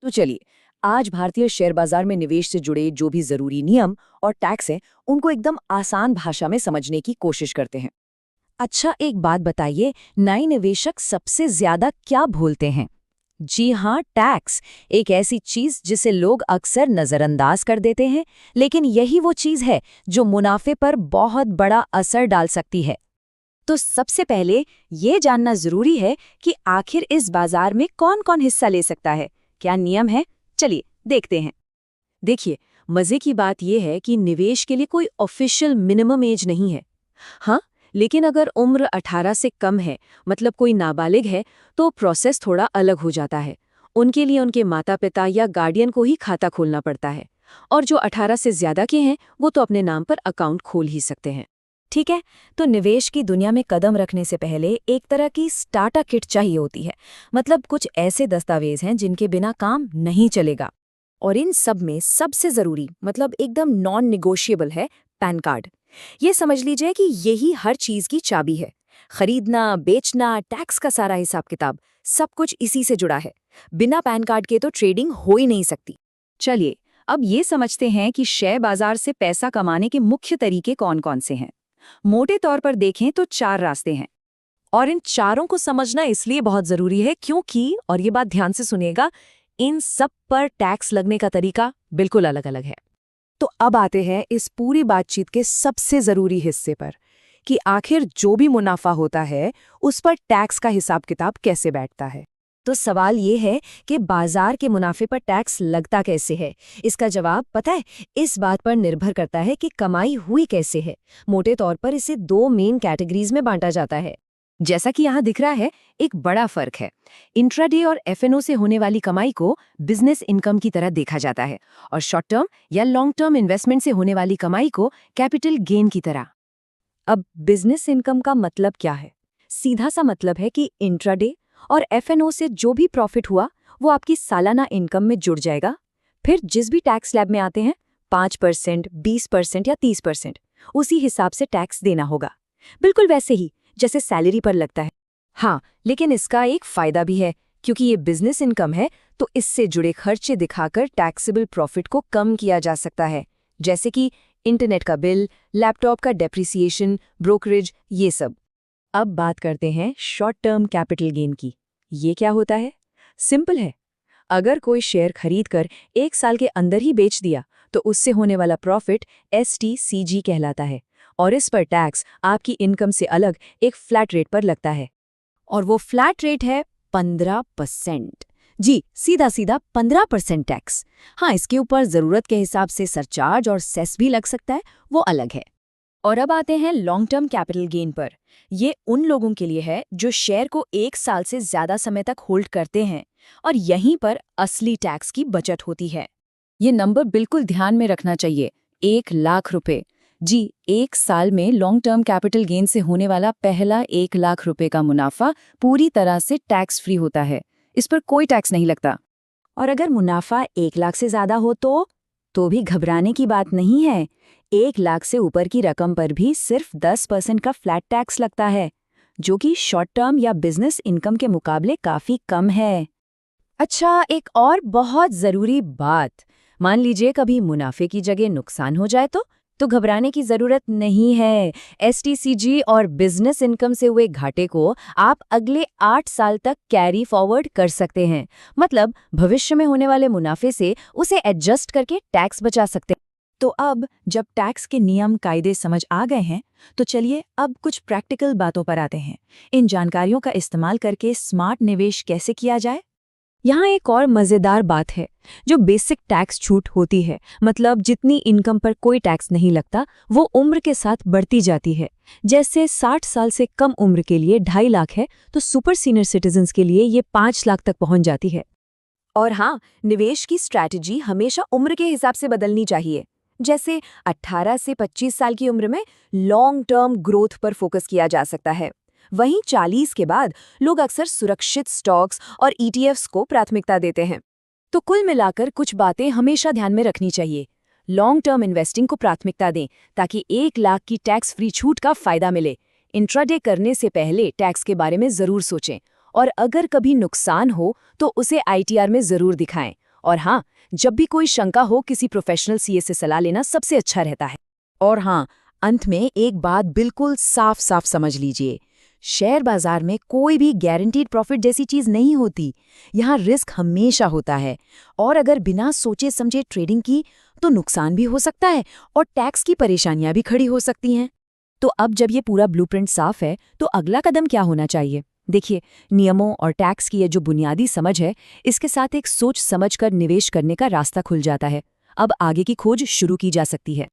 तो चलिए, आज भारतीय शेयर बाजार में निवेश से जुड़े जो भी जरूरी नियम और टैक्स हैं, उनको एकदम आसान भाषा में समझने की कोशिश करते हैं। अच्छा, एक बात बताइए, नए निवेशक सबसे ज्यादा क्या भूलते हैं? जी हाँ, टैक्स। एक ऐसी चीज जिसे लोग अक्सर नजरअंदाज कर देते हैं, लेकिन यही वो चीज है जो मुनाफे पर बहुत बड़ा असर डाल सकती है। तो सबसे पहले ये जानना जरूरी है कि आखिर इस बाजार में कौन-कौन हिस्सा ले सकता है, क्या नियम है? चलिए देखते हैं। देखिए, मजे की बात यह है कि निवेश के लिए कोई ऑफिशियल मिनिमम एज नहीं है। हाँ, लेकिन अगर उम्र 18 से कम है, मतलब कोई नाबालिग है, तो प्रोसेस थोड़ा अलग हो जाता है। उनके लिए उनके माता पिता या गार्डियन को ही खाता खोलना पड़ता है, और जो 18 से ज्यादा के हैं वो तो अपने नाम पर अकाउंट खोल ही सकते हैं। ठीक है, तो निवेश की दुनिया में कदम रखने से पहले एक तरह की स्टार्टर किट चाहिए होती है। मतलब कुछ ऐसे दस्तावेज हैं जिनके बिना काम नहीं चलेगा। और इन सब में सबसे जरूरी, मतलब एकदम नॉन निगोशिएबल है पैन कार्ड। ये समझ लीजिए कि यही हर चीज की चाबी है। खरीदना, बेचना, टैक्स का सारा हिसाब किताब, सब कुछ इसी से जुड़ा है। बिना पैन कार्ड के तो ट्रेडिंग हो ही नहीं सकती। चलिए, अब ये समझते हैं कि शेयर बाजार से पैसा कमाने के मुख्य तरीके कौन-कौन से हैं। मोटे तौर पर देखें तो 4 रास्ते हैं, और इन चारों को समझना इसलिए बहुत जरूरी है क्योंकि, और ये बात ध्यान से सुनिएगा, इन सब पर टैक्स लगने का तरीका बिल्कुल अलग-अलग है। तो अब आते हैं इस पूरी बातचीत के सबसे जरूरी हिस्से पर, कि आखिर जो भी मुनाफा होता है उस पर टैक्स का हिसाब किताब कैसे बैठता है। तो सवाल ये है कि बाजार के मुनाफे पर टैक्स लगता कैसे है। इसका जवाब पता है, इस बात पर निर्भर करता है कि कमाई हुई कैसे है। मोटे तौर पर इसे 2 मेन कैटेगरीज में बांटा जाता है। जैसा कि यहाँ दिख रहा है, एक बड़ा फर्क है। इंट्राडे और एफएनओ से होने वाली कमाई को बिजनेस इनकम की तरह देखा जाता है, और शॉर्ट टर्म या लॉन्ग टर्म इन्वेस्टमेंट से होने वाली कमाई को कैपिटल गेन की तरह। अब बिजनेस इनकम का मतलब क्या है? सीधा सा मतलब है कि इंट्राडे और एफएनओ से जो भी प्रॉफिट हुआ वो आपकी सालाना इनकम में जुड़ जाएगा। फिर जिस भी टैक्स स्लैब में आते हैं, 5%, 20% या 30%, उसी हिसाब से टैक्स देना होगा। बिल्कुल वैसे ही जैसे सैलरी पर लगता है। हाँ, लेकिन इसका एक फायदा भी है, क्योंकि ये बिजनेस इनकम है तो इससे जुड़े खर्चे दिखाकर टैक्सेबल प्रॉफिट को कम किया जा सकता है, जैसे कि इंटरनेट का बिल, लैपटॉप का डेप्रिसिएशन, ब्रोकरेज, ये सब। अब बात करते हैं शॉर्ट टर्म कैपिटल गेन की। ये क्या होता है? सिंपल है। अगर कोई शेयर खरीदकर 1 साल के अंदर ही बेच दिया तो उससे होने वाला प्रॉफिट STCG कहलाता है, और इस पर टैक्स आपकी इनकम से अलग एक फ्लैट रेट पर लगता है। और वो फ्लैट रेट है 15%। जी, सीधा सीधा 15% टैक्स। हाँ, इसके ऊपर जरूरत के हिसाब से सरचार्ज और सेस भी लग सकता है, वो अलग है। और अब आते हैं लॉन्ग टर्म कैपिटल गेन पर। ये उन लोगों के लिए है जो शेयर को 1 साल से ज्यादा समय तक होल्ड करते हैं, और यहीं पर असली टैक्स की बचत होती है। ये नंबर बिल्कुल ध्यान में रखना चाहिए, 1 लाख रुपए। जी, 1 साल में लॉन्ग टर्म कैपिटल गेन से होने वाला पहला 1 लाख रुपए का मुनाफा पूरी तरह से टैक्स फ्री होता है। इस पर कोई टैक्स नहीं लगता। और अगर मुनाफा 1 लाख से ज्यादा हो तो भी घबराने की बात नहीं है। 1 लाख से ऊपर की रकम पर भी सिर्फ 10% का फ्लैट टैक्स लगता है, जो कि शॉर्ट टर्म या बिजनेस इनकम के मुकाबले काफी कम है। अच्छा, एक और बहुत जरूरी बात, मान लीजिए कभी मुनाफे की जगह नुकसान हो जाए तो घबराने की जरूरत नहीं है। STCG और बिजनेस इनकम से हुए घाटे को आप अगले 8 साल तक कैरी फॉरवर्ड कर सकते हैं। मतलब भविष्य में होने वाले मुनाफे से उसे एडजस्ट करके टैक्स बचा सकते हैं। तो अब जब टैक्स के नियम कायदे समझ आ गए हैं, तो चलिए अब कुछ प्रैक्टिकल बातों पर आते हैं। इन जानकारियों का इस्तेमाल करके स्मार्ट निवेश कैसे किया जाए। यहाँ एक और मजेदार बात है, जो बेसिक टैक्स छूट होती है, मतलब जितनी इनकम पर कोई टैक्स नहीं लगता, वो उम्र के साथ बढ़ती जाती है। जैसे 60 साल से कम उम्र के लिए 2.5 लाख है, तो सुपर सीनियर सिटीजन्स के लिए ये 5 लाख तक पहुंच जाती है। और हाँ, निवेश की स्ट्रैटेजी हमेशा उम्र के हिसाब से बदलनी चाहिए। जैसे 18 से 25 साल की उम्र में लॉन्ग टर्म ग्रोथ पर फोकस किया जा सकता है। वहीं 40 के बाद लोग अक्सर सुरक्षित स्टॉक्स और ETFs को प्राथमिकता देते हैं। तो कुल मिलाकर कुछ बातें हमेशा ध्यान में रखनी चाहिए। लॉन्ग टर्म इन्वेस्टिंग को प्राथमिकता दें ताकि 1 लाख की टैक्स फ्री छूट का फायदा मिले। इंट्राडे करने से पहले टैक्स के बारे में जरूर सोचें, और अगर कभी नुकसान हो तो उसे ITR में जरूर दिखाएं। और हाँ, जब भी कोई शंका हो किसी प्रोफेशनल सीए से सलाह लेना सबसे अच्छा रहता है। और हाँ, अंत में एक बात बिल्कुल साफ साफ समझ लीजिए, शेयर बाजार में कोई भी गारंटीड प्रॉफिट जैसी चीज नहीं होती। यहाँ रिस्क हमेशा होता है, और अगर बिना सोचे समझे ट्रेडिंग की तो नुकसान भी हो सकता है और टैक्स की परेशानियां भी खड़ी हो सकती हैं। तो अब जब ये पूरा ब्लूप्रिंट साफ है, तो अगला कदम क्या होना चाहिए? देखिए, नियमों और टैक्स की ये जो बुनियादी समझ है, इसके साथ एक सोच समझकर निवेश करने का रास्ता खुल जाता है। अब आगे की खोज शुरू की जा सकती है।